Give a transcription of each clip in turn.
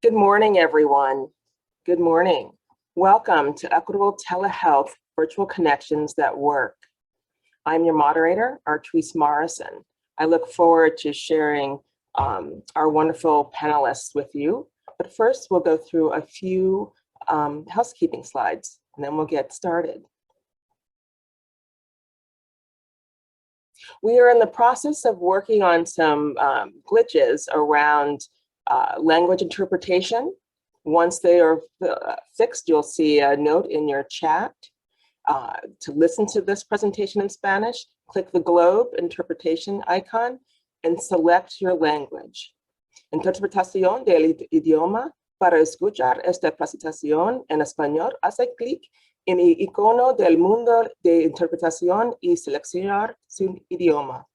Good morning, everyone. Good morning. Welcome to Equitable Telehealth Virtual Connections That Work. I'm your moderator, Artrice Morrison. I look forward to sharing our wonderful panelists with you. But first, we'll go through a few housekeeping slides, and then we'll get started. We are in the process of working on some glitches around language interpretation. Once they are fixed, you'll see a note in your chat. To listen to this presentation in Spanish, click the globe interpretation icon and select your language. Interpretación del idioma. Para escuchar esta presentación en español, hace clic en el icono del mundo de interpretación y seleccionar su idioma.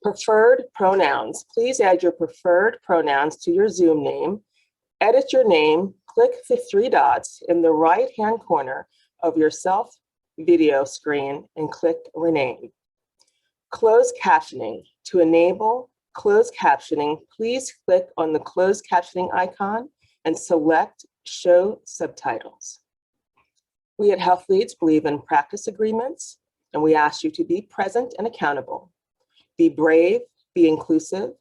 Preferred pronouns. Please add your preferred pronouns to your Zoom name. Edit your name. Click the three dots in the right-hand corner of your self-video screen and click Rename. Closed captioning. To enable closed captioning, please click on the closed captioning icon and select Show Subtitles. We at Health Leads believe in practice agreements, and we ask you to be present and accountable. Be brave, be inclusive,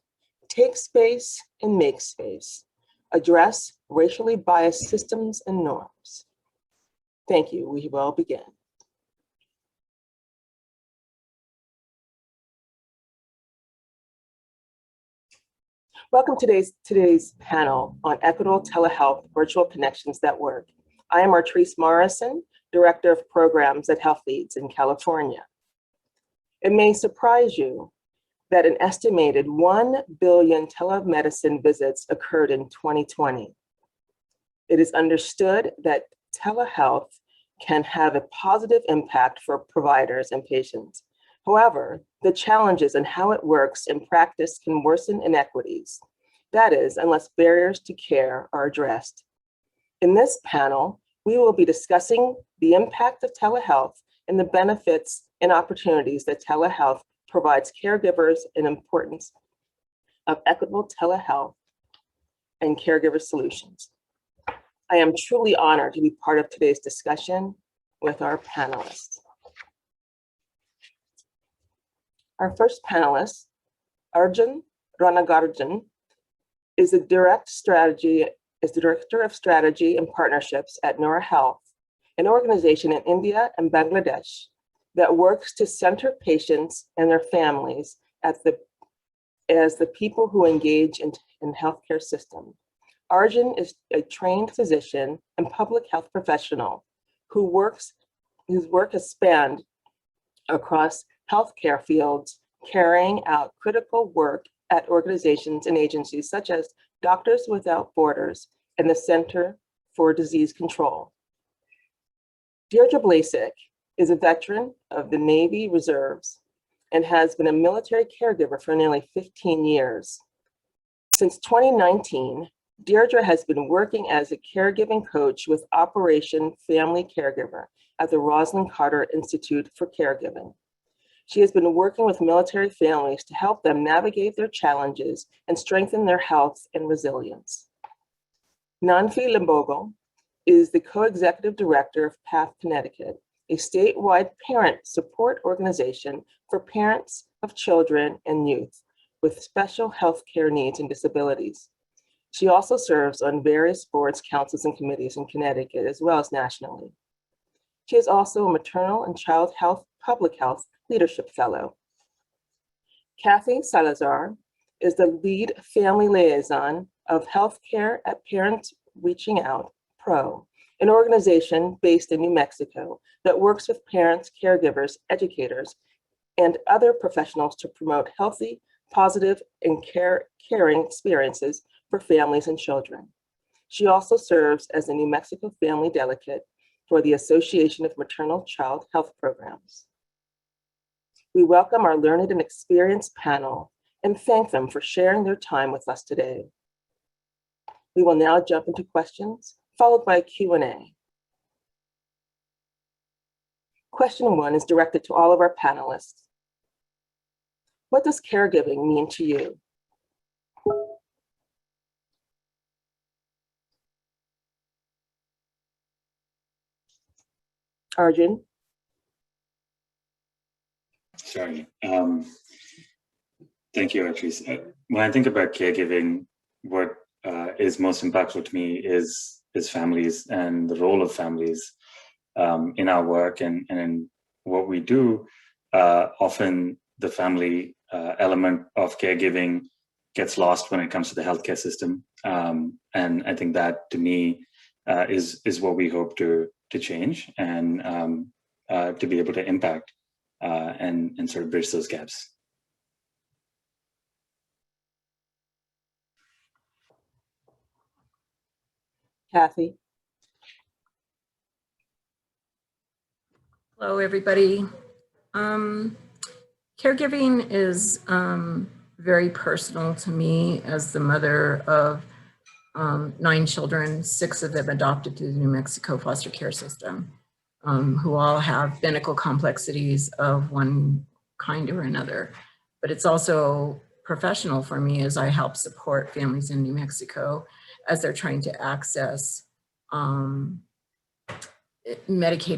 take space and make space. Address racially biased systems and norms. Thank you. We will begin. Welcome to today's panel on Equitable Telehealth Virtual Connections That Work. I am Artrice Morrison, Director of Programs at Health Leads in California. It may surprise you that an estimated 1 billion telemedicine visits occurred in 2020. It is understood that telehealth can have a positive impact for providers and patients. However, the challenges and how it works in practice can worsen inequities. That is, unless barriers to care are addressed. In this panel, we will be discussing the impact of telehealth and the benefits and opportunities that telehealth provides caregivers and importance of equitable telehealth and caregiver solutions. I am truly honored to be part of today's discussion with our panelists. Our first panelist, Arjun Ranagarjan, is the Director of Strategy and Partnerships at Nora Health, an organization in India and Bangladesh that works to center patients and their families as the people who engage in healthcare system. Arjun is a trained physician and public health professional whose work has spanned across healthcare fields, carrying out critical work at organizations and agencies such as Doctors Without Borders and the Center for Disease Control. Deirdre Blasek is a veteran of the Navy Reserves and has been a military caregiver for nearly 15 years. Since 2019, Deirdre has been working as a caregiving coach with Operation Family Caregiver at the Rosalind Carter Institute for Caregiving. She has been working with military families to help them navigate their challenges and strengthen their health and resilience. Nanfi Limbogo is the co-executive director of PATH Connecticut, a statewide parent support organization for parents of children and youth with special health care needs and disabilities. She also serves on various boards, councils, and committees in Connecticut, as well as nationally. She is also a maternal and child health, public health leadership fellow. Kathy Salazar is the lead family liaison of Healthcare at Parents Reaching Out, PRO, an organization based in New Mexico that works with parents, caregivers, educators, and other professionals to promote healthy, positive, and caring experiences for families and children. She also serves as a New Mexico Family Delegate for the Association of Maternal Child Health Programs. We welcome our learned and experienced panel and thank them for sharing their time with us today. We will now jump into questions, followed by a Q&A. Question 1 is directed to all of our panelists. What does caregiving mean to you? Arjun? Sorry. Thank you, Artrice. When I think about caregiving, what is most impactful to me is families and the role of families in our work and in what we do. Often the family element of caregiving gets lost when it comes to the healthcare system. And I think that, to me, is what we hope to change and to be able to impact and sort of bridge those gaps. Kathy? Hello, everybody. Caregiving is very personal to me as the mother of 9 children, 6 of them adopted through the New Mexico foster care system, who all have medical complexities of one kind or another. But it's also professional for me as I help support families in New Mexico as they're trying to access Medicaid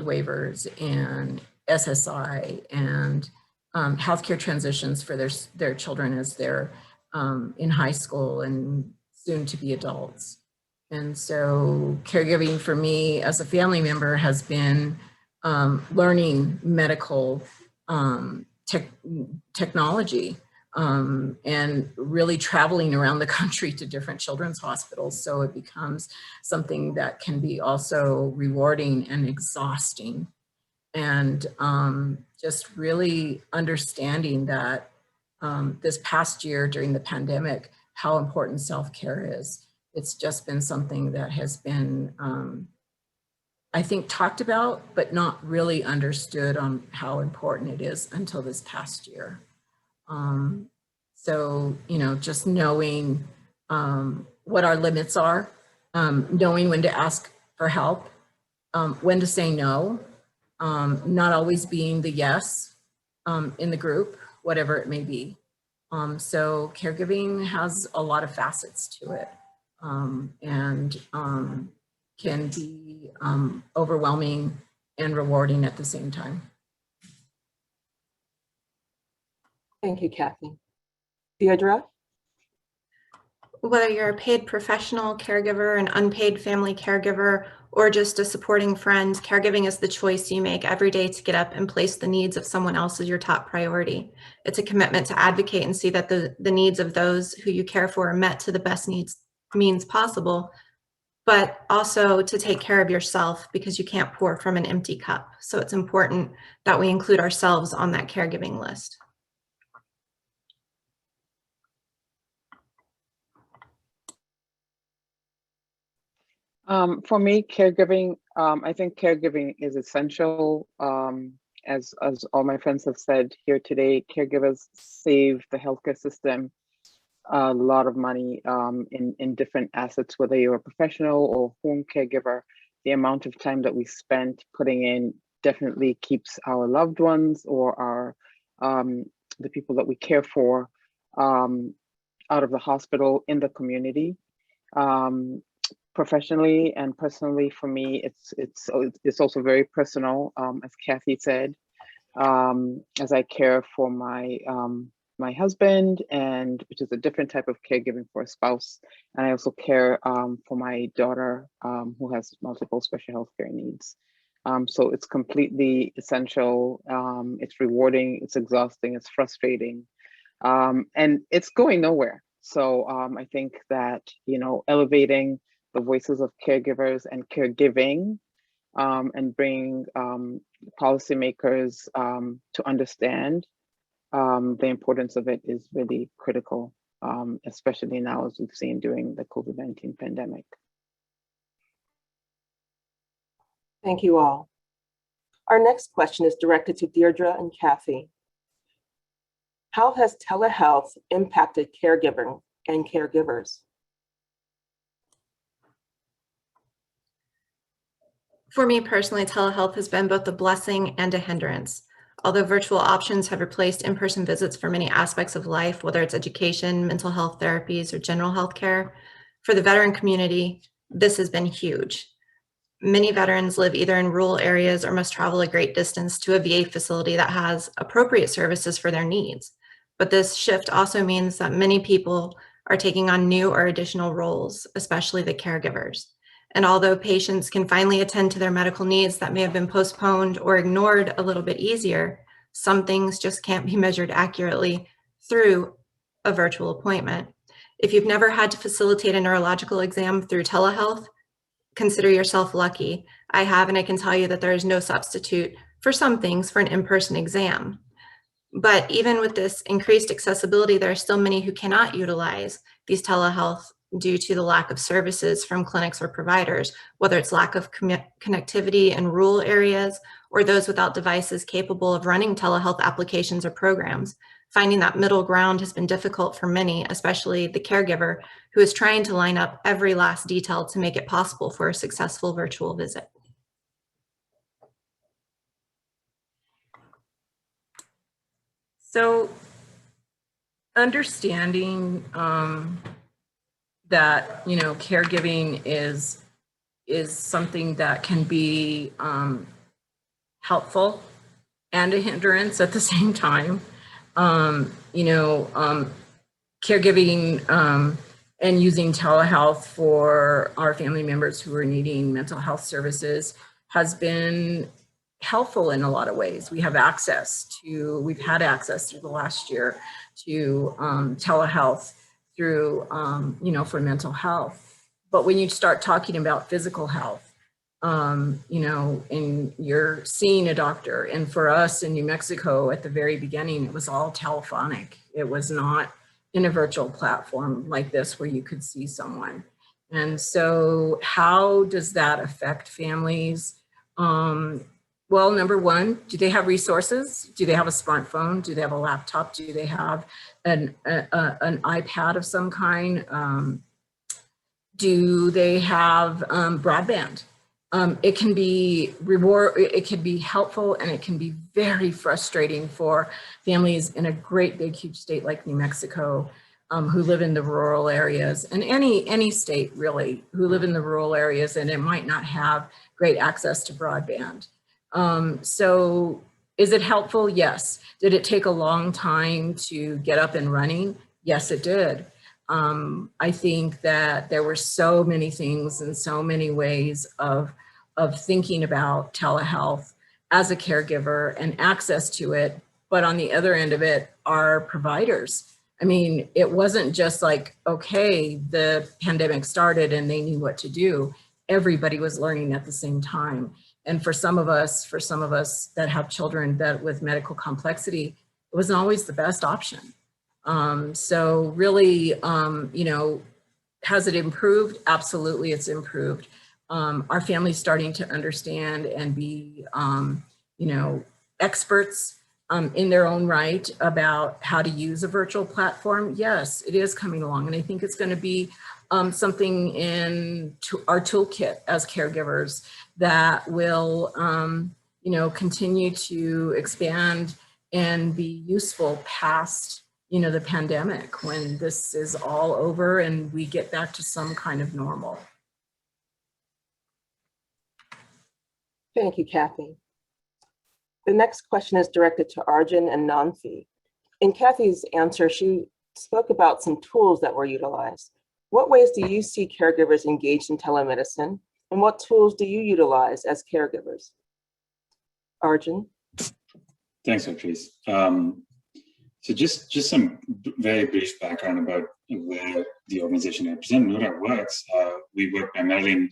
waivers and SSI and healthcare transitions for their children as they're in high school and soon to be adults. And so caregiving for me as a family member has been learning medical technology and really traveling around the country to different children's hospitals. So it becomes something that can be also rewarding and exhausting. And just really understanding that this past year during the pandemic, how important self-care is. It's just been something that has been, I think, talked about, but not really understood on how important it is until this past year. So, you know, just knowing what our limits are, knowing when to ask for help, when to say no, not always being the yes in the group, whatever it may be. So caregiving has a lot of facets to it and can be overwhelming and rewarding at the same time. Thank you, Kathy. Deirdre? Whether you're a paid professional caregiver, an unpaid family caregiver, or just a supporting friend, caregiving is the choice you make every day to get up and place the needs of someone else as your top priority. It's a commitment to advocate and see that the needs of those who you care for are met to the best means possible, but also to take care of yourself because you can't pour from an empty cup. So it's important that we include ourselves on that caregiving list. For me, caregiving, I think caregiving is essential. As all my friends have said here today, caregivers save the healthcare system a lot of money in different assets, whether you're a professional or home caregiver. The amount of time that we spend putting in definitely keeps our loved ones or our the people that we care for out of the hospital, in the community. Professionally and personally, for me, it's also very personal, as Kathy said, as I care for my my husband, and which is a different type of caregiving for a spouse, and I also care for my daughter who has multiple special healthcare needs. So it's completely essential. It's rewarding, it's exhausting, it's frustrating, and it's going nowhere. So I think that, you know, elevating the voices of caregivers and caregiving and bring policymakers to understand the importance of it is really critical, especially now as we've seen during the COVID-19 pandemic. Thank you all. Our next question is directed to Deirdre and Kathy. How has telehealth impacted caregiving and caregivers? For me personally, telehealth has been both a blessing and a hindrance. Although virtual options have replaced in-person visits for many aspects of life, whether it's education, mental health therapies, or general health care, for the veteran community, this has been huge. Many veterans live either in rural areas or must travel a great distance to a VA facility that has appropriate services for their needs. But this shift also means that many people are taking on new or additional roles, especially the caregivers. And although patients can finally attend to their medical needs that may have been postponed or ignored a little bit easier, some things just can't be measured accurately through a virtual appointment. If you've never had to facilitate a neurological exam through telehealth, consider yourself lucky. I have, and I can tell you that there is no substitute for some things for an in-person exam. But even with this increased accessibility, there are still many who cannot utilize these telehealth due to the lack of services from clinics or providers, whether it's lack of connectivity in rural areas or those without devices capable of running telehealth applications or programs. Finding that middle ground has been difficult for many, especially the caregiver who is trying to line up every last detail to make it possible for a successful virtual visit. So understanding that, you know, caregiving is something that can be helpful and a hindrance at the same time. Caregiving and using telehealth for our family members who are needing mental health services has been helpful in a lot of ways. We've had access through the last year to telehealth through, for mental health. But when you start talking about physical health, and you're seeing a doctor, and for us in New Mexico at the very beginning, it was all telephonic. It was not in a virtual platform like this where you could see someone. And so how does that affect families? Well, number one, do they have resources? Do they have a smartphone? Do they have a laptop? Do they have an iPad of some kind? Do they have broadband? It can be it can be helpful, and it can be very frustrating for families in a great big huge state like New Mexico who live in the rural areas, and any state really, who live in the rural areas, and it might not have great access to broadband. So is it helpful? Yes. Did it take a long time to get up and running? Yes, it did. I think that there were so many things and so many ways of thinking about telehealth as a caregiver and access to it. But on the other end of it are providers. I mean, it wasn't just like, okay, the pandemic started and they knew what to do. Everybody was learning at the same time. And for some of us that have children that with medical complexity, it wasn't always the best option. So really, has it improved? Absolutely, it's improved. Our family's starting to understand and be, experts in their own right about how to use a virtual platform. Yes, it is coming along. And I think it's going to be something in our toolkit as caregivers that will, continue to expand and be useful past, the pandemic, when this is all over and we get back to some kind of normal. Thank you, Kathy. The next question is directed to Arjun and Nancy. In Kathy's answer, she spoke about some tools that were utilized. What ways do you see caregivers engaged in telemedicine, and what tools do you utilize as caregivers? Arjun? Thanks, Patrice. So just some very brief background about where the organization I represent, NURA, works. We work primarily in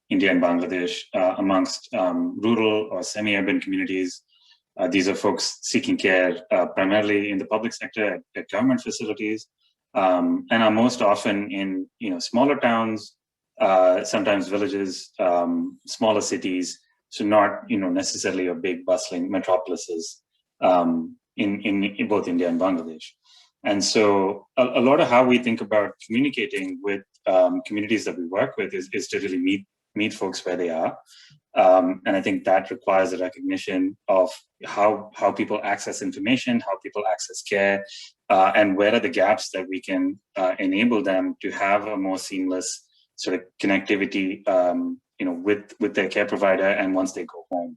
India and Bangladesh amongst rural or semi-urban communities. These are folks seeking care primarily in the public sector at government facilities, and are most often in smaller towns, sometimes villages, smaller cities. So not necessarily a big bustling metropolises in both India and Bangladesh. And so a lot of how we think about communicating with communities that we work with is to really meet folks where they are. And I think that requires a recognition of how people access information, how people access care, and where are the gaps that we can enable them to have a more seamless sort of connectivity with their care provider and once they go home.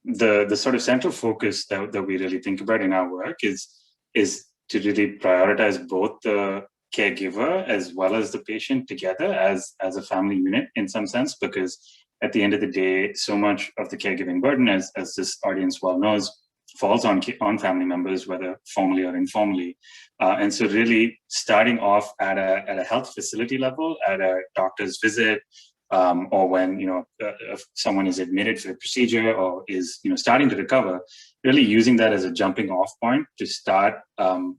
The sort of central focus that we really think about in our work is to really prioritize both the caregiver as well as the patient together as a family unit in some sense, because at the end of the day, so much of the caregiving burden, as this audience well knows, falls on family members, whether formally or informally. And so really starting off at a health facility level, at a doctor's visit, or when if someone is admitted for a procedure or is starting to recover, really using that as a jumping off point to start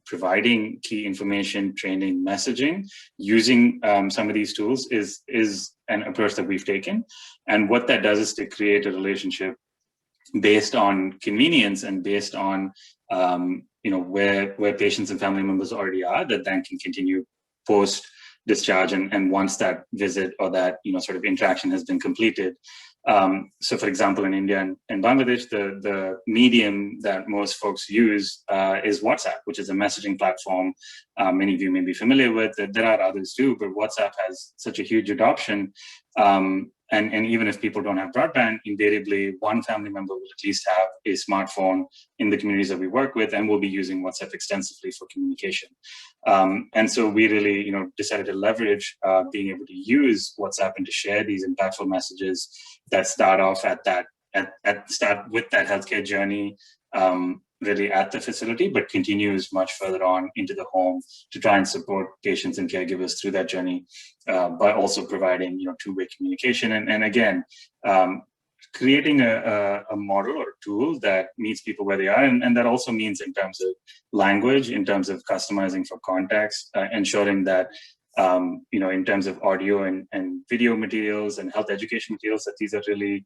providing key information, training, messaging, using some of these tools is an approach that we've taken. And what that does is to create a relationship based on convenience and based on where patients and family members already are, that then can continue post discharge and once that visit or that sort of interaction has been completed. So for example, in India and Bangladesh, the medium that most folks use is WhatsApp, which is a messaging platform many of you may be familiar with. There are others too, but WhatsApp has such a huge adoption. And even if people don't have broadband, invariably one family member will at least have a smartphone in the communities that we work with, and will be using WhatsApp extensively for communication. And so we really, decided to leverage being able to use WhatsApp and to share these impactful messages that start off at start with that healthcare journey, really at the facility, but continues much further on into the home to try and support patients and caregivers through that journey, by also providing two-way communication and again creating a model or a tool that meets people where they are, and that also means in terms of language, in terms of customizing for context, ensuring that in terms of audio and video materials and health education materials, that these are really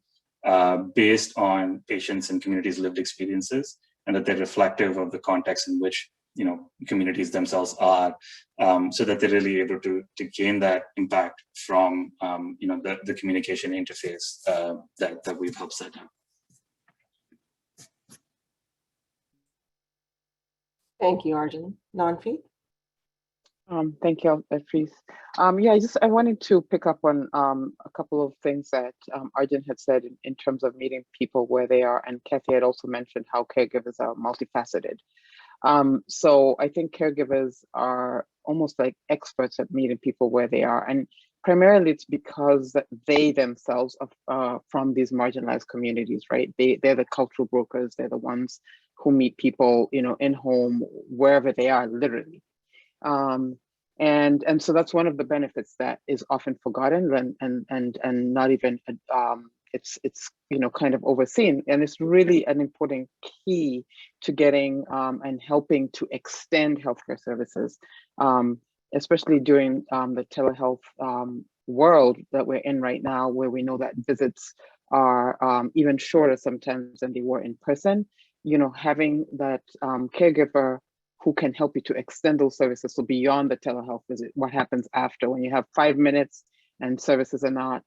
based on patients and communities' lived experiences, and that they're reflective of the context in which communities themselves are, so that they're really able to gain that impact from the communication interface that we've helped set up. Thank you, Arjun. Nanfi? Thank you, Fries. I wanted to pick up on a couple of things that Arjun had said in terms of meeting people where they are, and Kathy had also mentioned how caregivers are multifaceted. So I think caregivers are almost like experts at meeting people where they are, and primarily it's because they themselves are from these marginalized communities, right? They're the cultural brokers. They're the ones who meet people, in home, wherever they are, literally. And so that's one of the benefits that is often forgotten and not even it's kind of overseen, and it's really an important key to getting and helping to extend healthcare services, especially during the telehealth world that we're in right now, where we know that visits are even shorter sometimes than they were in person. Having that caregiver who can help you to extend those services. So beyond the telehealth visit, what happens after when you have 5 minutes and services are not,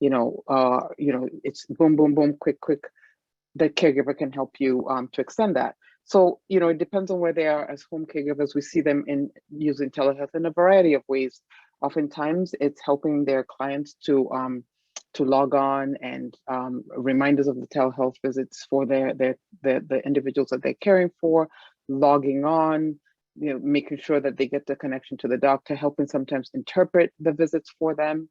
it's boom, boom, boom, quick. The caregiver can help you to extend that. So, it depends on where they are as home caregivers. We see them using telehealth in a variety of ways. Oftentimes it's helping their clients to log on and reminders of the telehealth visits for the individuals that they're caring for, logging on, making sure that they get the connection to the doctor, helping sometimes interpret the visits for them,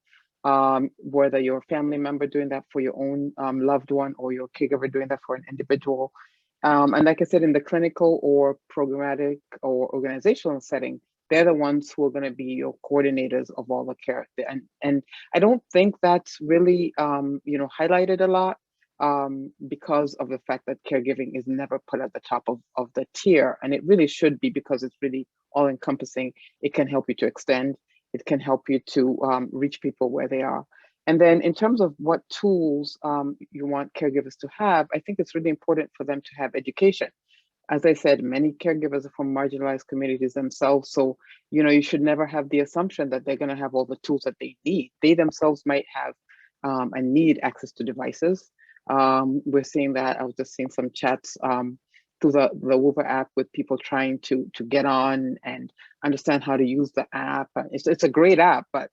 whether you're a family member doing that for your own loved one or your caregiver doing that for an individual. And like I said, in the clinical or programmatic or organizational setting, they're the ones who are going to be your coordinators of all the care. And I don't think that's really, highlighted a lot because of the fact that caregiving is never put at the top of the tier. And it really should be, because it's really all encompassing. It can help you to extend. It can help you to reach people where they are. And then in terms of what tools you want caregivers to have, I think it's really important for them to have education. As I said, many caregivers are from marginalized communities themselves. So, you should never have the assumption that they're going to have all the tools that they need. They themselves might have and need access to devices. We're seeing that. I was just seeing some chats through the Woover app with people trying to get on and understand how to use the app. It's a great app, but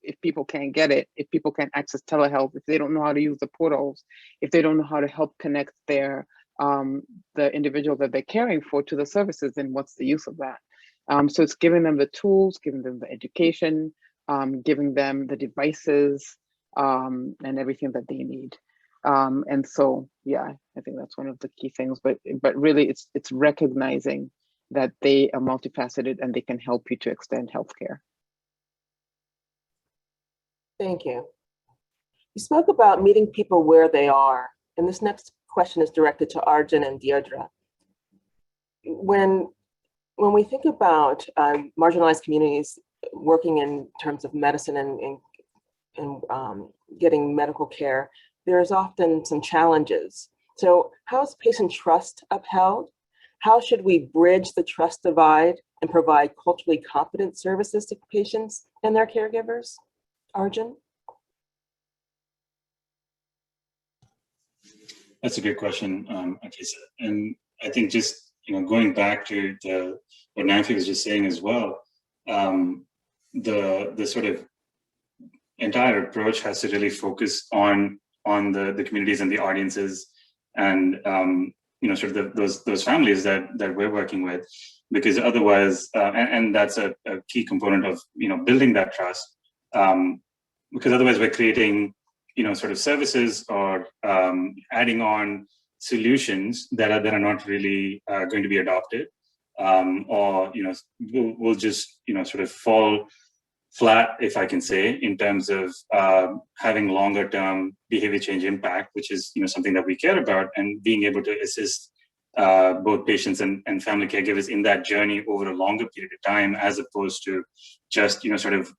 if people can't get it, if people can't access telehealth, if they don't know how to use the portals, if they don't know how to help connect their the individual that they're caring for to the services, then what's the use of that? So it's giving them the tools, giving them the education, giving them the devices, and everything that they need. And so, yeah, I think that's one of the key things. But really, it's recognizing that they are multifaceted and they can help you to extend healthcare. Thank you. You spoke about meeting people where they are, and this next question is directed to Arjun and Deirdre. When we think about marginalized communities working in terms of medicine and getting medical care, there's often some challenges. So how is patient trust upheld? How should we bridge the trust divide and provide culturally competent services to patients and their caregivers? Arjun? That's a good question, Akisa. And I think just going back to what Nancy was just saying as well, the sort of entire approach has to really focus on the communities and the audiences and sort of those families that we're working with, because otherwise, and that's a key component of building that trust, because otherwise we're creating sort of services or adding on solutions that are not really going to be adopted, or will just sort of fall flat, if I can say, in terms of having longer term behavior change impact, which is something that we care about, and being able to assist both patients and family caregivers in that journey over a longer period of time, as opposed to just sort of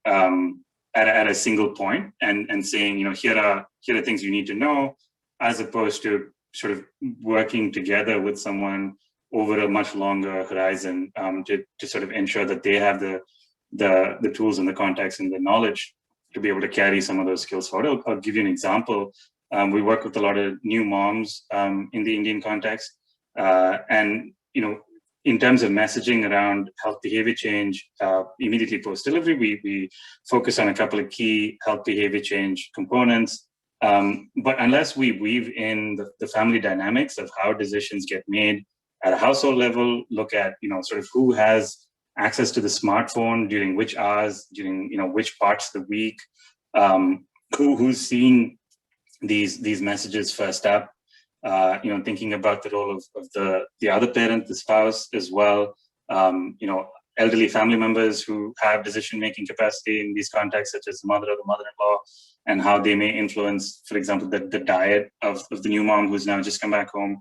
at a single point and saying here are things you need to know, as opposed to sort of working together with someone over a much longer horizon to sort of ensure that they have the tools and the context and the knowledge to be able to carry some of those skills forward. I'll give you an example. We work with a lot of new moms in the Indian context, and in terms of messaging around health behavior change immediately post-delivery, we focus on a couple of key health behavior change components. But unless we weave in the family dynamics of how decisions get made at a household level, look at sort of who has access to the smartphone during which hours, during which parts of the week, who's seeing these messages first up, thinking about the role of the other parent, the spouse as well, elderly family members who have decision-making capacity in these contexts, such as the mother or the mother-in-law, and how they may influence, for example, the diet of the new mom who's now just come back home.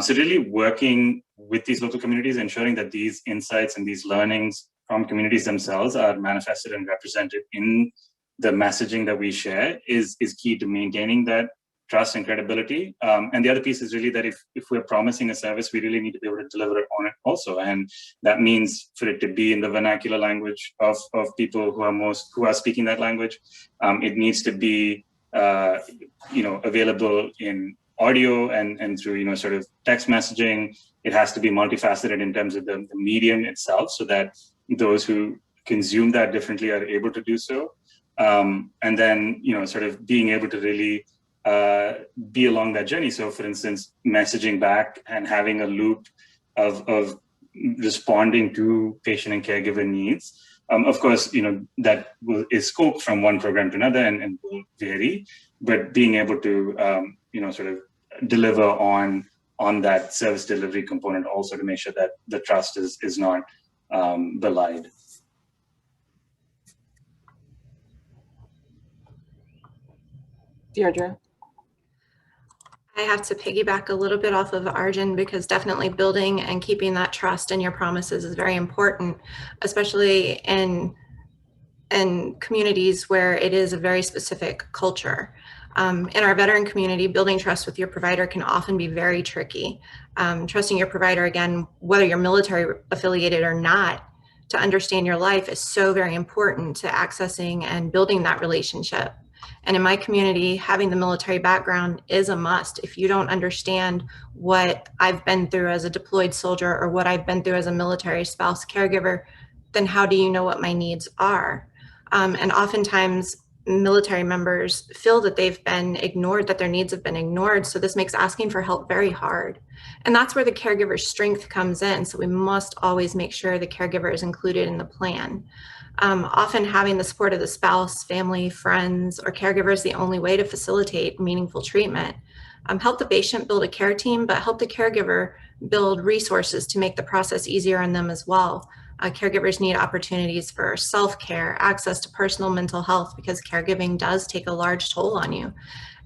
So really working with these local communities, ensuring that these insights and these learnings from communities themselves are manifested and represented in the messaging that we share is key to maintaining that trust and credibility. And the other piece is really that if we're promising a service, we really need to be able to deliver on it also. And that means for it to be in the vernacular language of people who are speaking that language. It needs to be available in audio and through sort of text messaging. It has to be multifaceted in terms of the medium itself, so that those who consume that differently are able to do so. And then sort of being able to really be along that journey. So for instance, messaging back and having a loop of responding to patient and caregiver needs. Of course, that is scoped from one program to another and will vary, but being able to sort of deliver on that service delivery component also, to make sure that the trust is not belied. Deirdre? I have to piggyback a little bit off of Arjun, because definitely building and keeping that trust in your promises is very important, especially in communities where it is a very specific culture. In our veteran community, building trust with your provider can often be very tricky. Trusting your provider, again, whether you're military affiliated or not, to understand your life is so very important to accessing and building that relationship. And in my community, having the military background is a must. If you don't understand what I've been through as a deployed soldier or what I've been through as a military spouse caregiver, then how do you know what my needs are? And oftentimes military members feel that they've been ignored, that their needs have been ignored. So this makes asking for help very hard. And that's where the caregiver's strength comes in. So we must always make sure the caregiver is included in the plan. Often having the support of the spouse, family, friends, or caregiver is the only way to facilitate meaningful treatment. Help the patient build a care team, but help the caregiver build resources to make the process easier on them as well. Caregivers need opportunities for self-care, access to personal mental health, because caregiving does take a large toll on you,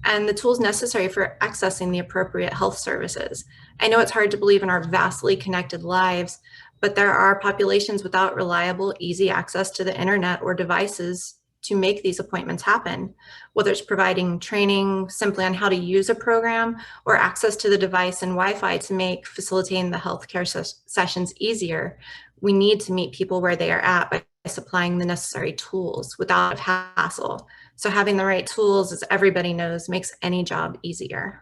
and the tools necessary for accessing the appropriate health services. I know it's hard to believe in our vastly connected lives, but there are populations without reliable, easy access to the internet or devices to make these appointments happen. Whether it's providing training simply on how to use a program or access to the device and Wi-Fi to make facilitating the healthcare sessions easier, we need to meet people where they are at by supplying the necessary tools without hassle. So having the right tools, as everybody knows, makes any job easier.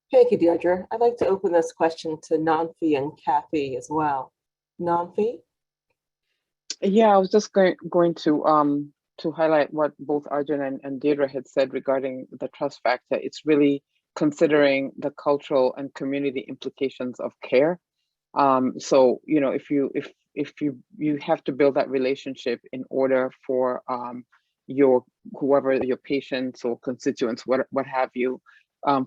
Thank you, Deirdre. I'd like to open this question to Nanfi and Kathy as well. Nanfi? Yeah, I was just going to highlight what both Arjun and Deirdre had said regarding the trust factor. It's really considering the cultural and community implications of care. So, you know, if you have to build that relationship in order for whoever your patients or constituents, what have you,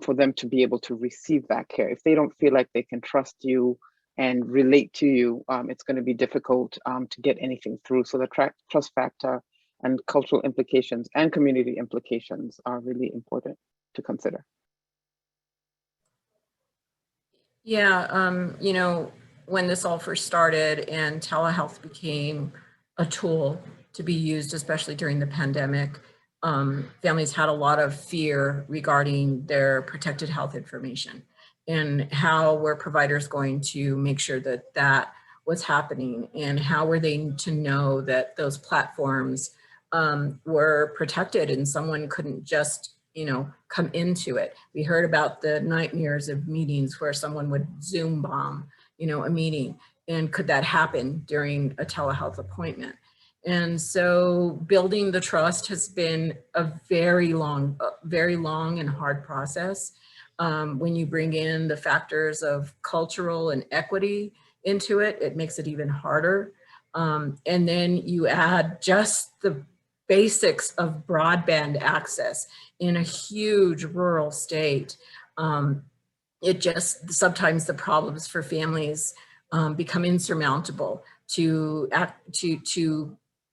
for them to be able to receive that care. If they don't feel like they can trust you and relate to you, it's going to be difficult to get anything through. So the trust factor and cultural implications and community implications are really important to consider. Yeah, you know, when this all first started and telehealth became a tool to be used, especially during the pandemic, families had a lot of fear regarding their protected health information and how were providers going to make sure that that was happening, and how were they to know that those platforms were protected and someone couldn't just, you know, come into it. We heard about the nightmares of meetings where someone would Zoom bomb, you know, a meeting, and could that happen during a telehealth appointment? And so building the trust has been a very long and hard process. When you bring in the factors of cultural and equity into it, it makes it even harder. And then you add just the basics of broadband access in a huge rural state. It just, sometimes the problems for families become insurmountable to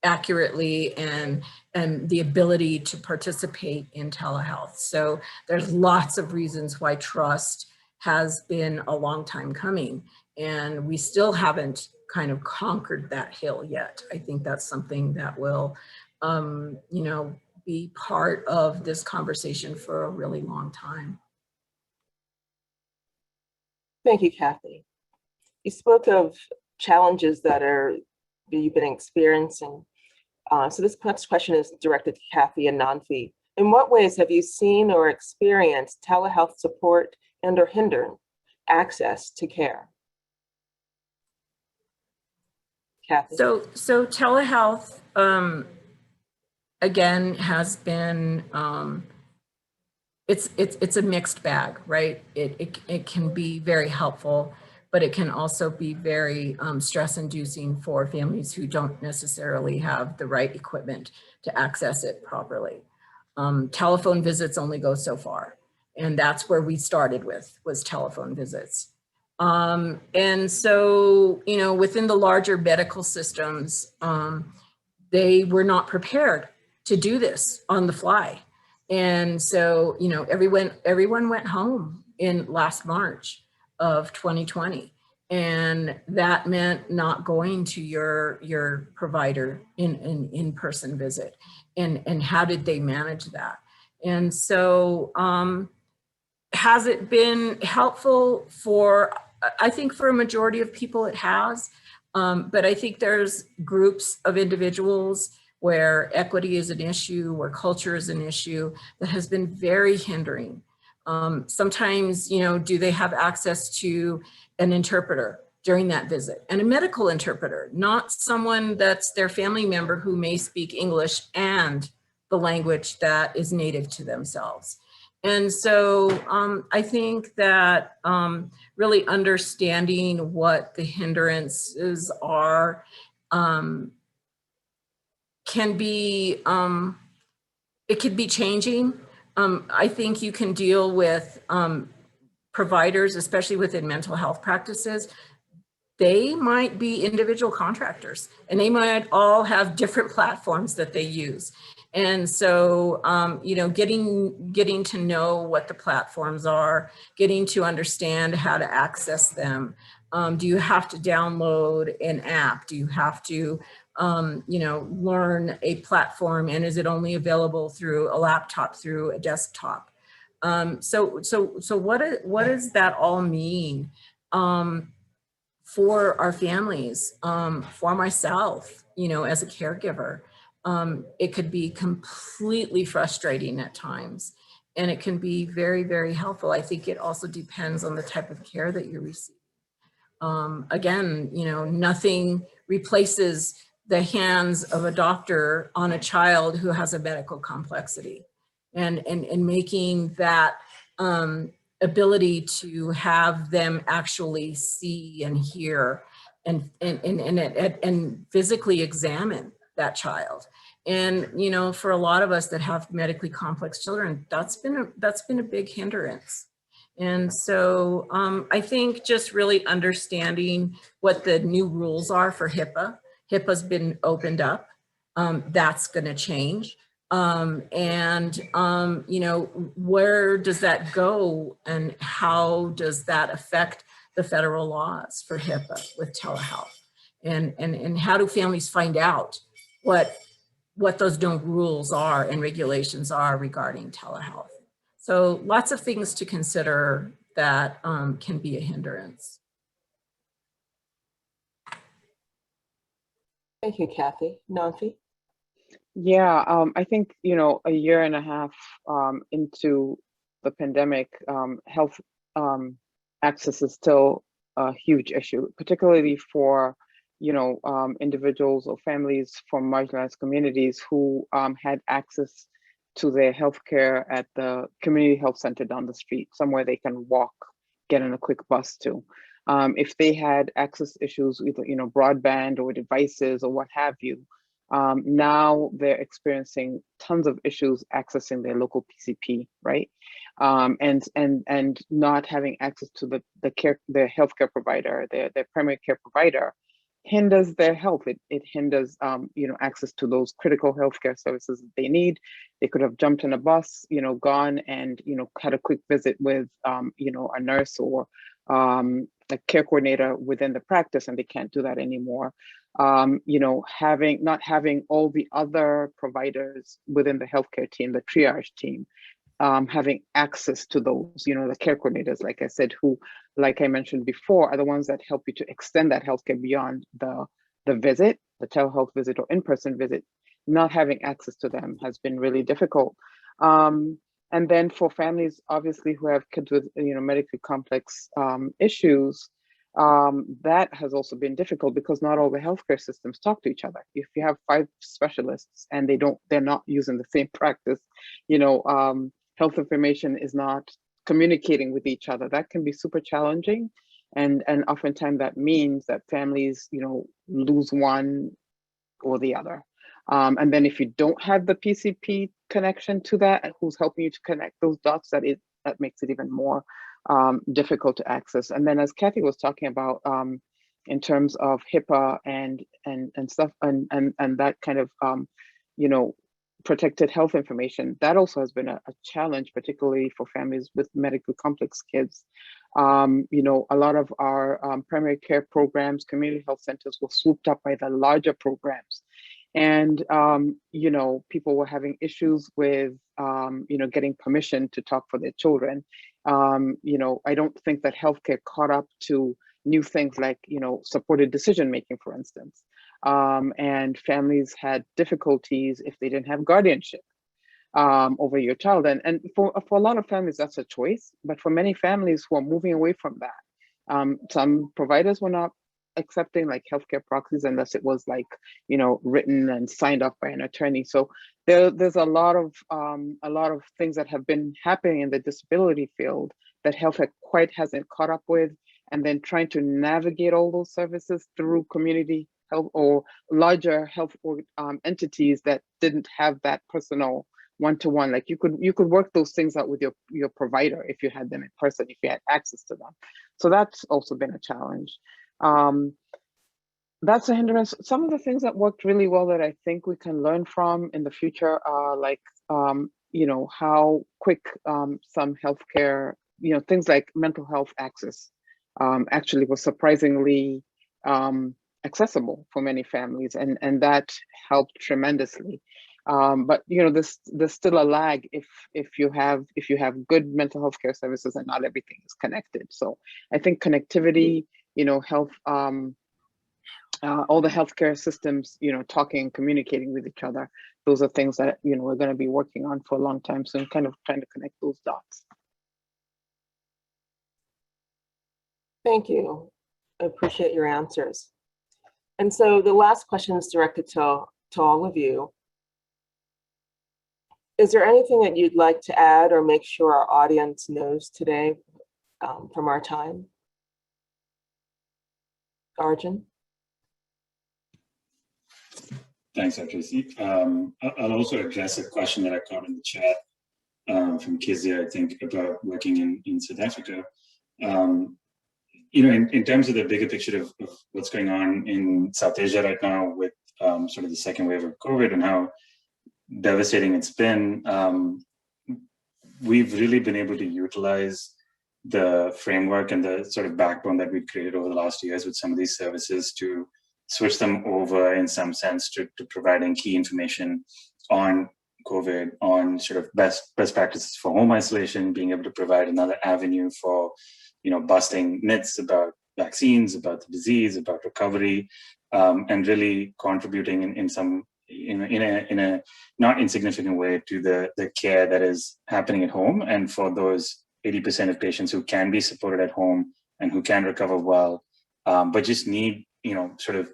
accurately and the ability to participate in telehealth. So there's lots of reasons why trust has been a long time coming, and we still haven't kind of conquered that hill yet. I think that's something that will, you know, be part of this conversation for a really long time. Thank you, Kathy. You spoke of challenges that you've been experiencing. So this next question is directed to Kathy and Nanfi. In what ways have you seen or experienced telehealth support and or hinder access to care? Kathy. So telehealth, again, has been, it's a mixed bag, right? It can be very helpful, but it can also be very stress-inducing for families who don't necessarily have the right equipment to access it properly. Telephone visits only go so far, and that's where we started with, was telephone visits. And so, you know, within the larger medical systems, they were not prepared to do this on the fly. And so, you know, everyone went home in last March of 2020. And that meant not going to your provider in in-person visit. And how did they manage that? And so has it been helpful for, I think for a majority of people it has, but I think there's groups of individuals where equity is an issue, where culture is an issue, that has been very hindering. Sometimes, you know, do they have access to an interpreter during that visit, and a medical interpreter, not someone that's their family member who may speak English and the language that is native to themselves. And so I think that really understanding what the hindrances are can be, it could be changing. I think you can deal with providers, especially within mental health practices. They might be individual contractors and they might all have different platforms that they use. And so, you know, getting to know what the platforms are, getting to understand how to access them. Do you have to download an app? Do you have to, you know, learn a platform, and is it only available through a laptop, through a desktop? So what does that all mean for our families, for myself, you know, as a caregiver? It could be completely frustrating at times, and it can be very, very helpful. I think it also depends on the type of care that you receive. Again, you know, nothing replaces the hands of a doctor on a child who has a medical complexity, and making that ability to have them actually see and hear and physically examine that child. And, you know, for a lot of us that have medically complex children, that's been a big hindrance. And so I think just really understanding what the new rules are for HIPAA. HIPAA's been opened up. That's going to change. You know, where does that go, and how does that affect the federal laws for HIPAA with telehealth? And how do families find out what those new rules are and regulations are regarding telehealth? So lots of things to consider that can be a hindrance. Thank you, Kathy. Nanfi? Yeah, I think, you know, a year and a half into the pandemic, health access is still a huge issue, particularly for, you know, individuals or families from marginalized communities who had access to their healthcare at the community health center down the street, somewhere they can walk, get on a quick bus to. If they had access issues with, you know, broadband or devices or what have you, now they're experiencing tons of issues accessing their local PCP, right? And not having access to their healthcare provider, their primary care provider, hinders their health. It hinders, you know, access to those critical healthcare services that they need. They could have jumped in a bus, you know, gone and, you know, had a quick visit with, you know, a nurse or a care coordinator within the practice, and they can't do that anymore. You know, not having all the other providers within the healthcare team, the triage team, having access to those, you know, the care coordinators, like I said, who, like I mentioned before, are the ones that help you to extend that healthcare beyond the visit, the telehealth visit or in-person visit. Not having access to them has been really difficult. And then for families, obviously, who have kids with, you know, medically complex issues, that has also been difficult because not all the healthcare systems talk to each other. If you have 5 specialists and they're not using the same practice, you know, health information is not communicating with each other. That can be super challenging. And oftentimes that means that families, you know, lose one or the other. And then if you don't have the PCP connection to that, who's helping you to connect those dots, that makes it even more difficult to access. And then as Kathy was talking about, in terms of HIPAA and stuff, and that kind of, you know, protected health information, that also has been a challenge, particularly for families with medically complex kids. You know, a lot of our primary care programs, community health centers were swooped up by the larger programs. And, you know, people were having issues with, you know, getting permission to talk for their children. You know, I don't think that healthcare caught up to new things like, you know, supported decision-making, for instance. And families had difficulties if they didn't have guardianship over your child. And for a lot of families, that's a choice. But for many families who are moving away from that, Some providers were not accepting like healthcare proxies unless it was like, written and signed off by an attorney. So there's a lot of things that have been happening in the disability field that health quite hasn't caught up with, and then trying to navigate all those services through community health or larger health entities that didn't have that personal one-to-one. Like you could work those things out with your provider if you had them in person, if you had access to them. So that's also been a challenge. That's a hindrance. Some of the things that worked really well that I think we can learn from in the future are like, how quick some healthcare, things like mental health access actually was surprisingly accessible for many families, and that helped tremendously. But there's still a lag if you have good mental health care services and not everything is connected. So I think connectivity, health, all the healthcare systems, talking and communicating with each other, those are things that we're going to be working on for a long time. So I'm kind of trying to connect those dots. Thank you. I appreciate your answers. And so the last question is directed to all of you. Is there anything that you'd like to add or make sure our audience knows today from our time? Arjun? Thanks, Tracy. I'll also address a question that I caught in the chat from Kizia, I think, about working in South Africa. In terms of the bigger picture of what's going on in South Asia right now with sort of the second wave of COVID and how devastating it's been, we've really been able to utilize the framework and the sort of backbone that we've created over the last years with some of these services to switch them over in some sense to providing key information on COVID, on sort of best practices for home isolation, being able to provide another avenue for, busting myths about vaccines, about the disease, about recovery, and really contributing in a not insignificant way to the care that is happening at home. And for those 80% of patients who can be supported at home and who can recover well, but just need, sort of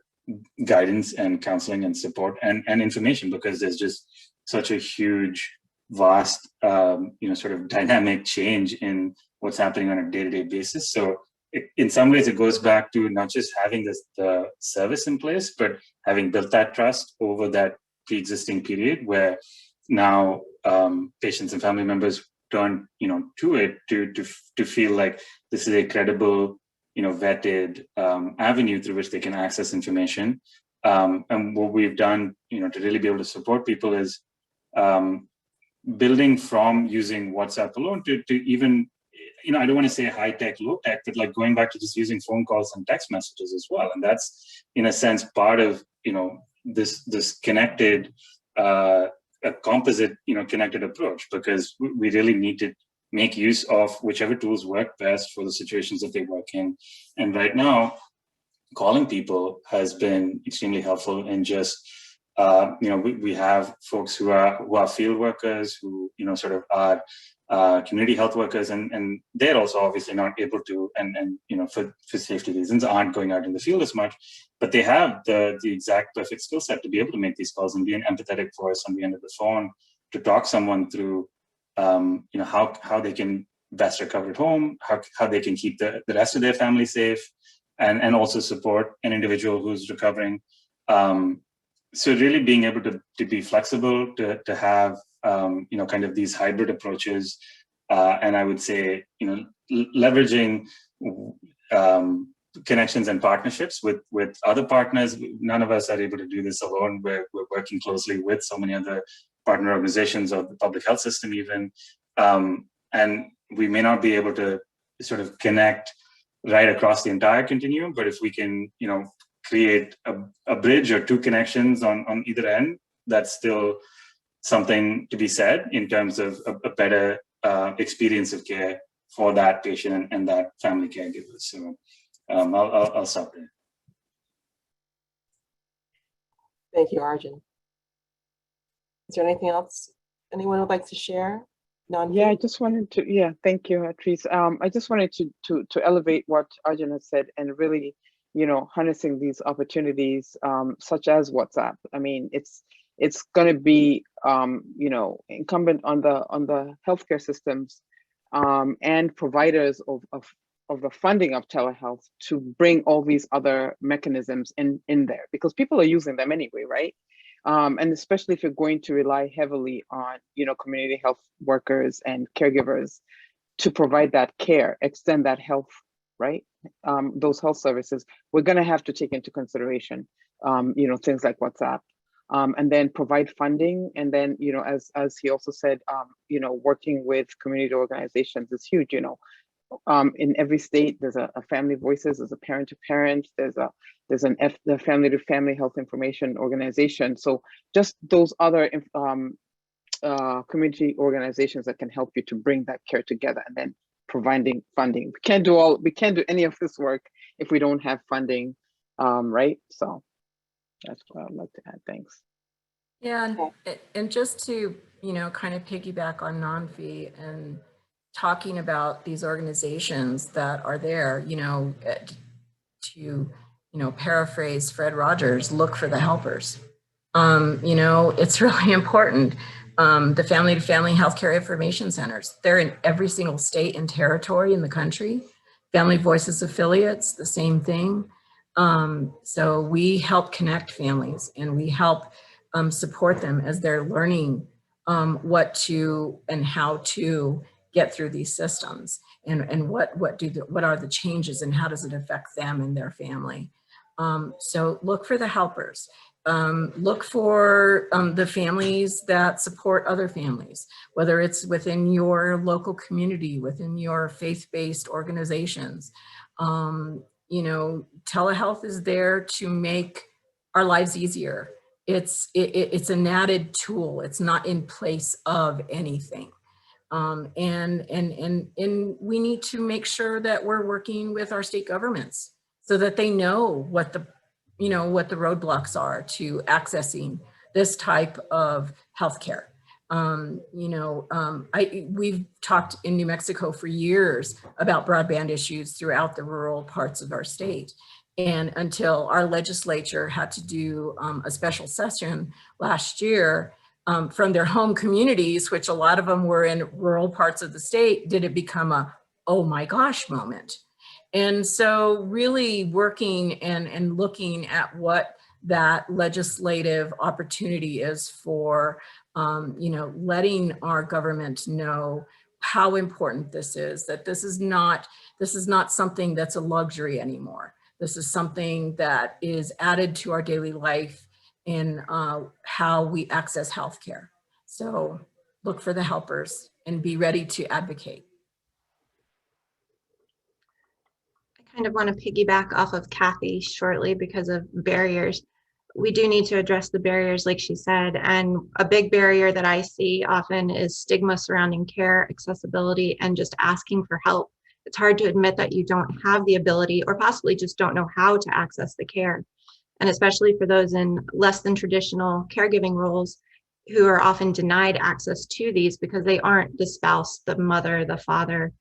guidance and counseling and support and information, because there's just such a huge, vast, sort of dynamic change in what's happening on a day-to-day basis. So in some ways, it goes back to not just having the service in place, but having built that trust over that pre-existing period where now patients and family members turn, to it to feel like this is a credible, vetted avenue through which they can access information. And what we've done, to really be able to support people is building from using WhatsApp alone to even, I don't want to say high tech, low tech, but like going back to just using phone calls and text messages as well. And that's in a sense part of, this connected, a composite, connected approach, because we really need to make use of whichever tools work best for the situations that they work in. And right now, calling people has been extremely helpful in just, we have folks who are field workers, who, sort of are community health workers, and they're also obviously not able to, and for safety reasons, aren't going out in the field as much, but they have the exact perfect skill set to be able to make these calls and be an empathetic voice on the end of the phone to talk someone through, how they can best recover at home, how they can keep the rest of their family safe, and also support an individual who's recovering. So really being able to be flexible, to have, kind of these hybrid approaches, and I would say, leveraging connections and partnerships with other partners. None of us are able to do this alone. We're working closely with so many other partner organizations or the public health system even, and we may not be able to sort of connect right across the entire continuum, but if we can, create a bridge or two connections on either end, that's still something to be said in terms of a better experience of care for that patient and that family caregiver. So I'll stop there. Thank you, Arjun. Is there anything else anyone would like to share? Yeah, I just wanted to, yeah, thank you, Patrice. I just wanted to elevate what Arjun has said and really, harnessing these opportunities, such as WhatsApp. I mean, it's going to be, incumbent on the healthcare systems, and providers of the funding of telehealth to bring all these other mechanisms in there, because people are using them anyway, right? And especially if you're going to rely heavily on, community health workers and caregivers to provide that care, extend that health, right? Those health services, we're going to have to take into consideration, things like WhatsApp, and then provide funding. And then, as he also said, working with community organizations is huge. In every state, there's a Family Voices, there's a Parent to Parent, there's the Family to Family Health Information Organization. So just those other community organizations that can help you to bring that care together, and then providing funding. We can't do any of this work if we don't have funding, right? So that's what I'd like to add. Thanks. Yeah, and just to, kind of piggyback on Nanfi and talking about these organizations that are there, to, paraphrase Fred Rogers, look for the helpers. It's really important. The Family to Family Healthcare Information Centers, they're in every single state and territory in the country. Family Voices affiliates, the same thing. So we help connect families, and we help support them as they're learning what to and how to get through these systems, and what are the changes, and how does it affect them and their family. So look for the helpers. Look for the families that support other families, whether it's within your local community, within your faith-based organizations. Telehealth is there to make our lives easier. It's an added tool. It's not in place of anything. And we need to make sure that we're working with our state governments so that they know what the roadblocks are to accessing this type of healthcare. We've talked in New Mexico for years about broadband issues throughout the rural parts of our state. And until our legislature had to do a special session last year from their home communities, which a lot of them were in rural parts of the state, did it become a, oh my gosh moment. And so really working and looking at what that legislative opportunity is for, letting our government know how important this is, that this is not something that's a luxury anymore. This is something that is added to our daily life in how we access healthcare. So look for the helpers and be ready to advocate. I kind of want to piggyback off of Kathy shortly because of barriers. We do need to address the barriers, like she said, and a big barrier that I see often is stigma surrounding care, accessibility, and just asking for help. It's hard to admit that you don't have the ability or possibly just don't know how to access the care. And especially for those in less than traditional caregiving roles who are often denied access to these because they aren't the spouse, the mother, the father,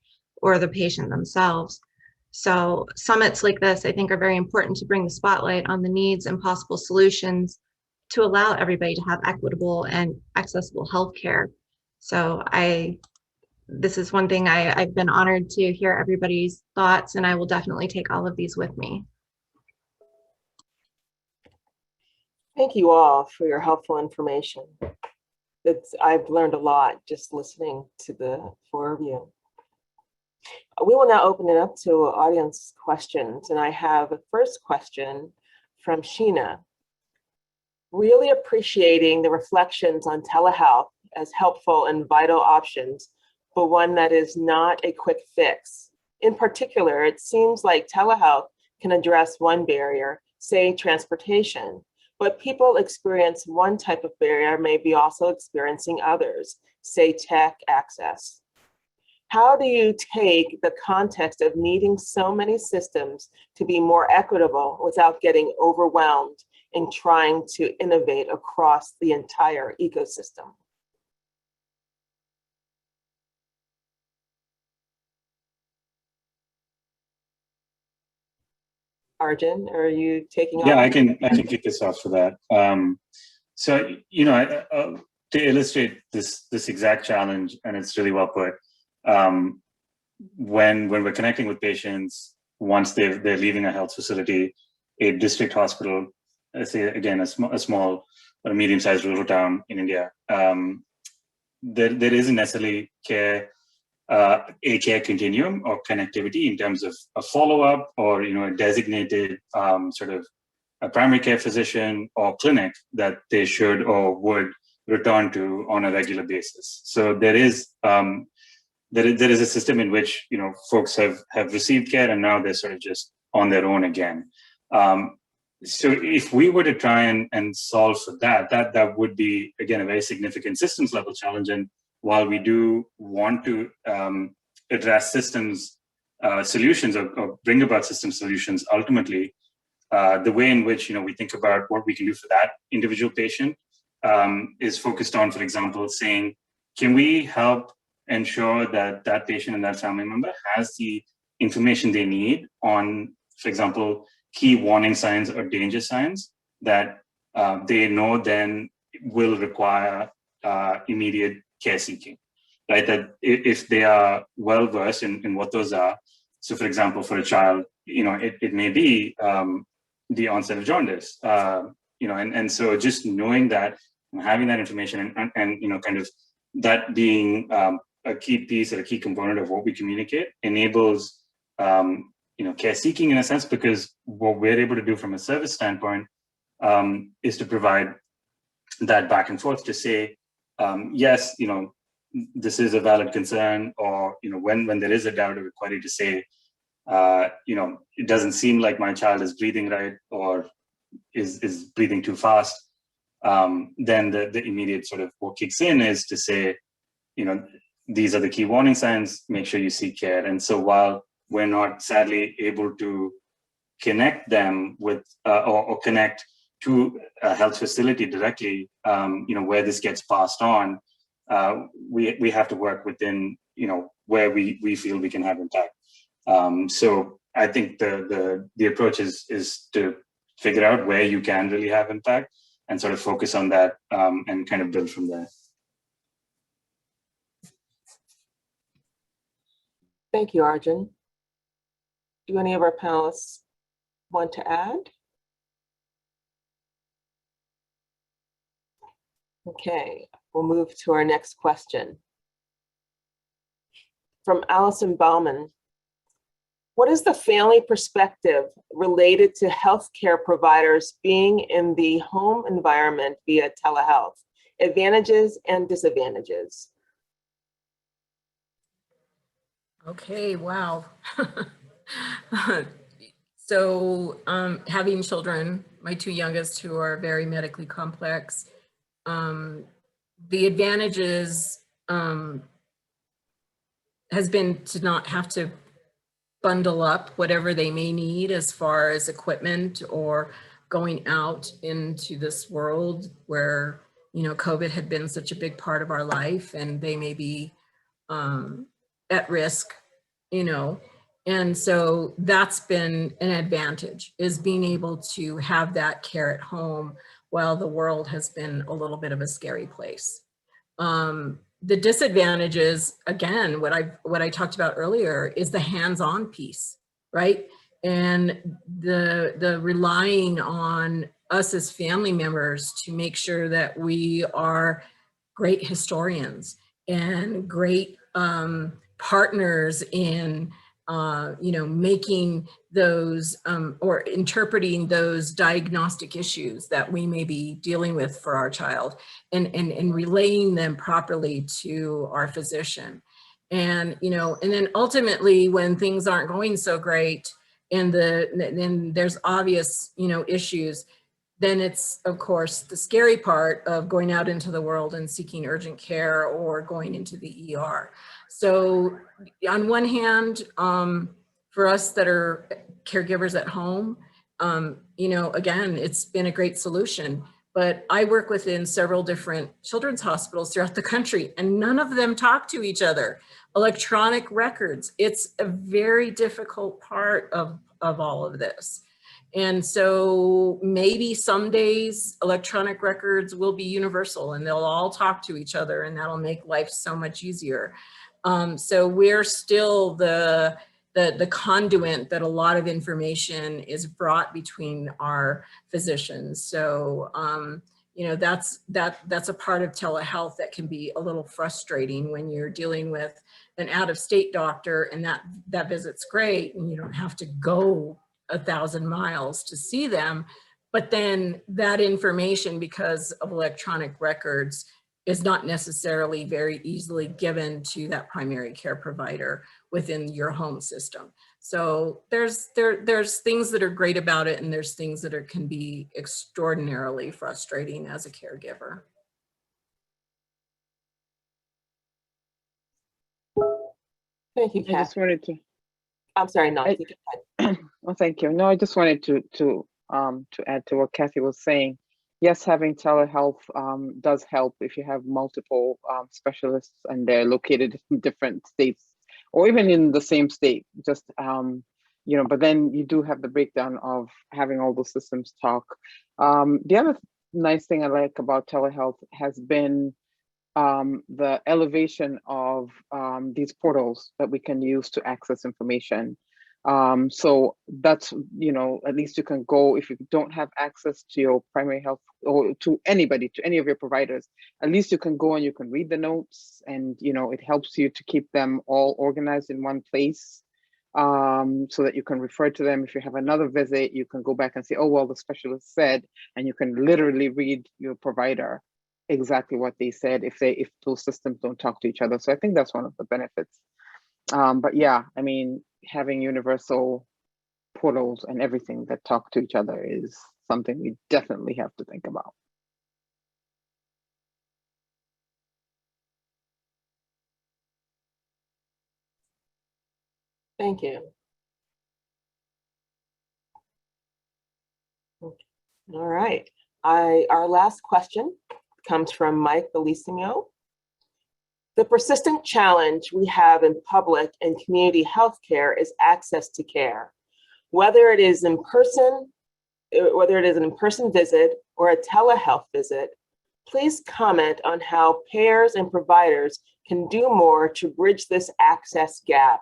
or the patient themselves. So summits like this, I think, are very important to bring the spotlight on the needs and possible solutions to allow everybody to have equitable and accessible healthcare. So this is one thing I've been honored to hear everybody's thoughts, and I will definitely take all of these with me. Thank you all for your helpful information. I've learned a lot just listening to the four of you. We will now open it up to audience questions, and I have a first question from Sheena. Really appreciating the reflections on telehealth as helpful and vital options, but one that is not a quick fix. In particular, it seems like telehealth can address one barrier, say transportation, but people experience one type of barrier may be also experiencing others, say tech access. How do you take the context of needing so many systems to be more equitable without getting overwhelmed in trying to innovate across the entire ecosystem? Arjun, are you taking Yeah, on? I can kick this off for that. So, you know, to illustrate this exact challenge, and it's really well put, when we're connecting with patients, once they're leaving a health facility, a district hospital, let's say again a small or medium-sized rural town in India, there isn't necessarily a care continuum or connectivity in terms of a follow-up or, you know, a designated sort of a primary care physician or clinic that they should or would return to on a regular basis. So there is a system in which, you know, folks have received care and now they're sort of just on their own again. So if we were to try and solve for that would be, again, a very significant systems level challenge. And while we do want to address systems solutions or bring about system solutions, ultimately, the way in which, you know, we think about what we can do for that individual patient is focused on, for example, saying, can we help ensure that that patient and that family member has the information they need on, for example, key warning signs or danger signs that they know then will require immediate care seeking, right? That if they are well versed in what those are. So for example, for a child, you know, it may be the onset of jaundice, you know, and so just knowing that and having that information and you know, kind of that being a key piece or a key component of what we communicate enables you know, care seeking in a sense, because what we're able to do from a service standpoint is to provide that back and forth to say, yes, you know, this is a valid concern, or, you know, when there is a doubt or a query to say, you know, it doesn't seem like my child is breathing right or is breathing too fast, then the immediate sort of what kicks in is to say, you know, these are the key warning signs, make sure you seek care. And so while we're not sadly able to connect them with or connect to a health facility directly, you know, where this gets passed on, we have to work within, you know, where we feel we can have impact. So I think the approach is to figure out where you can really have impact and sort of focus on that and kind of build from there. Thank you, Arjun. Do any of our panelists want to add? Okay, we'll move to our next question. From Allison Bauman. What is the family perspective related to healthcare providers being in the home environment via telehealth? Advantages and disadvantages? Okay, wow. So having children, my two youngest who are very medically complex, the advantages has been to not have to bundle up whatever they may need as far as equipment or going out into this world where, you know, COVID had been such a big part of our life and they may be at risk, you know. And so that's been an advantage, is being able to have that care at home while the world has been a little bit of a scary place. The disadvantages, again, what I talked about earlier, is the hands-on piece, right? And the relying on us as family members to make sure that we are great historians and great partners in you know, making those or interpreting those diagnostic issues that we may be dealing with for our child and relaying them properly to our physician. And, you know, and then ultimately when things aren't going so great and then there's obvious, you know, issues, then it's, of course, the scary part of going out into the world and seeking urgent care or going into the ER. So on one hand, for us that are caregivers at home, you know, again, it's been a great solution. But I work within several different children's hospitals throughout the country, and none of them talk to each other. Electronic records, it's a very difficult part of all of this. And so maybe some days electronic records will be universal and they'll all talk to each other, and that'll make life so much easier. So we're still the conduit that a lot of information is brought between our physicians. So, you know, that's a part of telehealth that can be a little frustrating when you're dealing with an out-of-state doctor, and that visit's great and you don't have to go 1,000 miles to see them. But then that information, because of electronic records, is not necessarily very easily given to that primary care provider within your home system. So there's things that are great about it, and there's things that can be extraordinarily frustrating as a caregiver. Thank you, I Kathy. just wanted to. I'm sorry, Nancy. Well, thank you. No, I just wanted to add to what Kathy was saying. Yes, having telehealth does help if you have multiple specialists and they're located in different states or even in the same state. Just you know, but then you do have the breakdown of having all those systems talk. The other nice thing I like about telehealth has been the elevation of these portals that we can use to access information. So that's, you know, at least you can go, if you don't have access to your primary health or to anybody, to any of your providers, at least you can go and you can read the notes, and, you know, it helps you to keep them all organized in one place, so that you can refer to them. If you have another visit, you can go back and say, oh, well, the specialist said, and you can literally read your provider exactly what they said if those systems don't talk to each other. So I think that's one of the benefits. But yeah, I mean, having universal portals and everything that talk to each other is something we definitely have to think about. Thank you. All right. Our last question comes from Mike Bellissimo. The persistent challenge we have in public and community healthcare is access to care. Whether it is an in-person visit or a telehealth visit, please comment on how payers and providers can do more to bridge this access gap.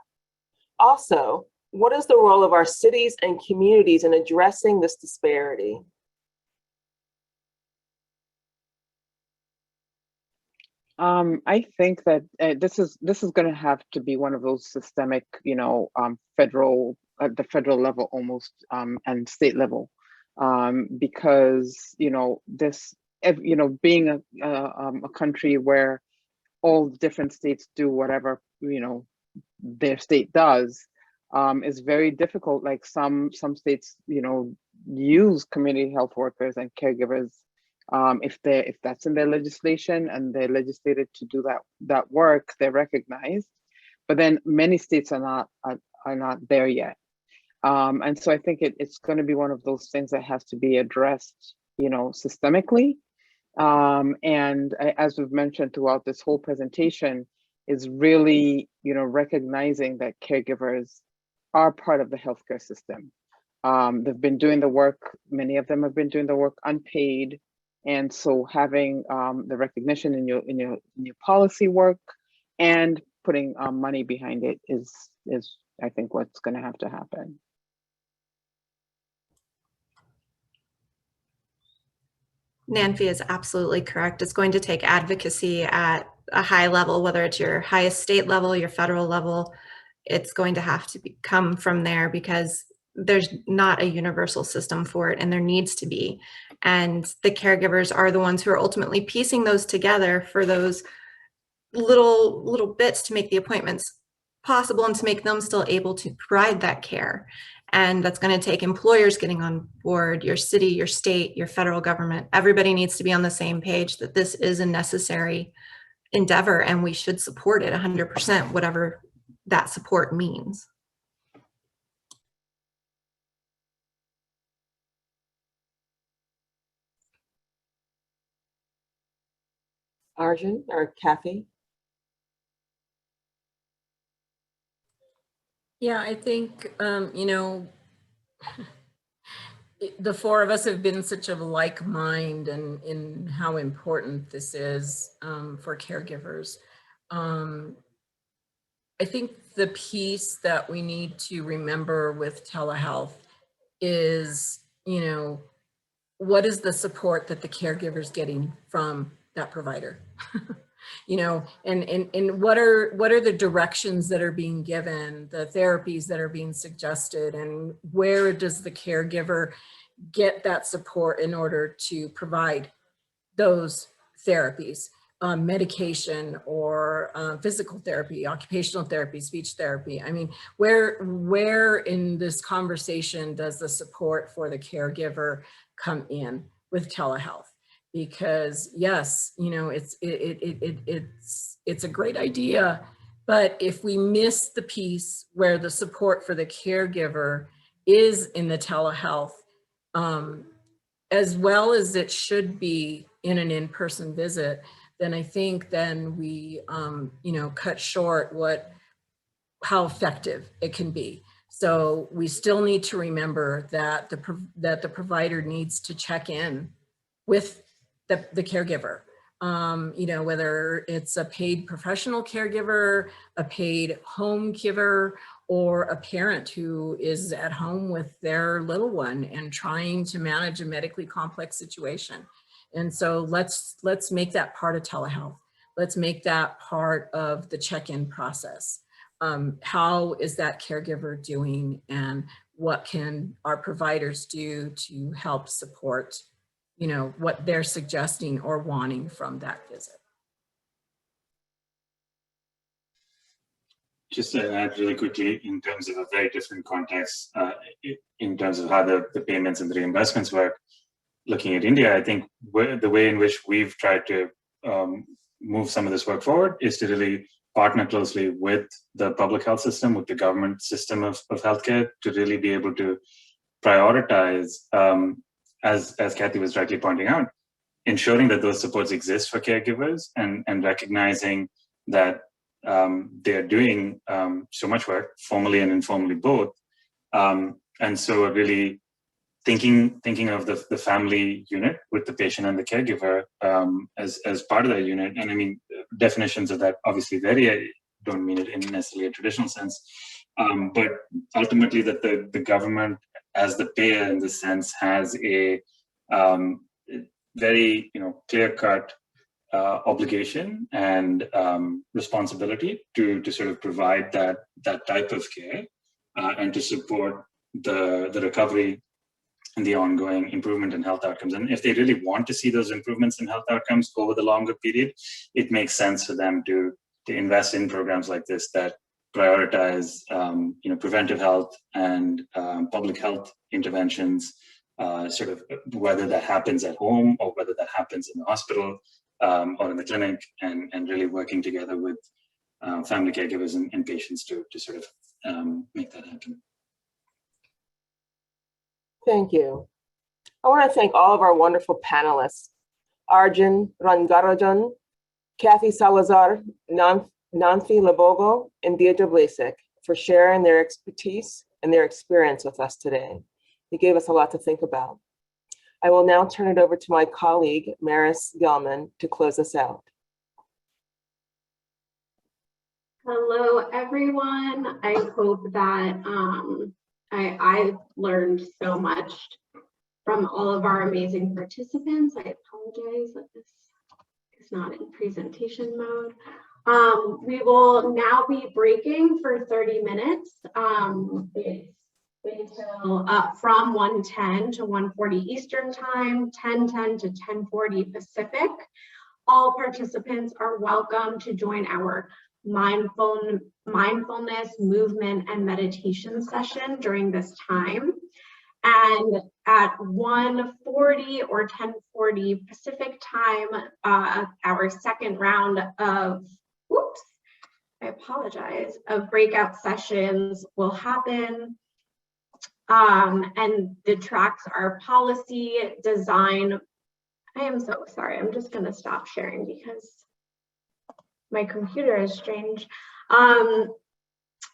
Also, what is the role of our cities and communities in addressing this disparity? I think that this is going to have to be one of those systemic, you know, federal, at the federal level almost, and state level, because, you know, this, you know, being a country where all different states do whatever, you know, their state does, is very difficult. Like some states, you know, use community health workers and caregivers. If that's in their legislation and they're legislated to do that work, they're recognized. But then many states are not there yet, and so I think it's going to be one of those things that has to be addressed, you know, systemically. And as we've mentioned throughout this whole presentation, is really, you know, recognizing that caregivers are part of the healthcare system. They've been doing the work. Many of them have been doing the work unpaid. And so having the recognition in your policy work and putting money behind it is I think what's going to have to happen. Nancy is absolutely correct. It's going to take advocacy at a high level, whether it's your highest state level, your federal level. It's going to have to come from there because there's not a universal system for it, and there needs to be. And the caregivers are the ones who are ultimately piecing those together for those little bits to make the appointments possible and to make them still able to provide that care. And that's going to take employers getting on board, your city, your state, your federal government. Everybody needs to be on the same page that this is a necessary endeavor and we should support it 100%, whatever that support means. Arjun or Kathy? Yeah, I think, you know, the four of us have been such a like mind and in how important this is for caregivers. I think the piece that we need to remember with telehealth is, you know, what is the support that the caregiver's getting from that provider? You know, and what are the directions that are being given, the therapies that are being suggested, and where does the caregiver get that support in order to provide those therapies, medication or physical therapy, occupational therapy, speech therapy. I mean, where in this conversation does the support for the caregiver come in with telehealth? Because yes, you know, it's a great idea, but if we miss the piece where the support for the caregiver is in the telehealth, as well as it should be in an in-person visit, then I think then we, you know, cut short how effective it can be. So we still need to remember that the provider needs to check in with the caregiver. You know, whether it's a paid professional caregiver, a paid home giver, or a parent who is at home with their little one and trying to manage a medically complex situation. And so let's make that part of telehealth. Let's make that part of the check-in process. How is that caregiver doing, and what can our providers do to help support, you know, what they're suggesting or wanting from that visit? Just to add really quickly, in terms of a very different context, in terms of how the payments and the reimbursements work, looking at India, I think the way in which we've tried to move some of this work forward is to really partner closely with the public health system, with the government system of healthcare, to really be able to prioritize, as Kathy was rightly pointing out, ensuring that those supports exist for caregivers, and recognizing that they're doing so much work, formally and informally both. And so really thinking of the family unit with the patient and the caregiver as part of that unit. And I mean, definitions of that obviously vary. I don't mean it in necessarily a traditional sense, but ultimately that the government as the payer in this sense has a very, you know, clear-cut obligation and responsibility to sort of provide that type of care and to support the recovery and the ongoing improvement in health outcomes. And if they really want to see those improvements in health outcomes over the longer period, it makes sense for them to invest in programs like this that prioritize you know, preventive health and public health interventions, sort of whether that happens at home or whether that happens in the hospital or in the clinic, and really working together with family caregivers and patients to sort of make that happen. Thank you. I want to thank all of our wonderful panelists, Arjun Rangarajan, Kathy Salazar, Nanfi Labogo, and Deirdre Blasek for sharing their expertise and their experience with us today. They gave us a lot to think about. I will now turn it over to my colleague, Maris Gelman, to close us out. Hello, everyone. I hope that I've learned so much from all of our amazing participants. I apologize that this is not in presentation mode. We will now be breaking for 30 minutes. Until from 1:10 to 1:40 Eastern Time, 10:10 to 10:40 Pacific. All participants are welcome to join our mindfulness, movement, and meditation session during this time. And at 1:40 or 10:40 Pacific time, our second round of, I apologize, of breakout sessions will happen. And the tracks are policy, design. I am so sorry, I'm just gonna stop sharing because my computer is strange.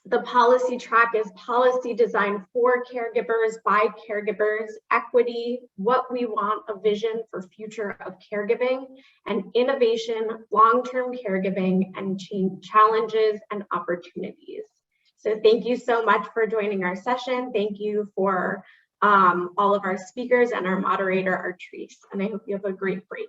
The policy track is policy design for caregivers, by caregivers, equity, what we want, a vision for future of caregiving, and innovation, long-term caregiving, and challenges and opportunities. So thank you so much for joining our session. Thank you for all of our speakers and our moderator, Artrice, and I hope you have a great break.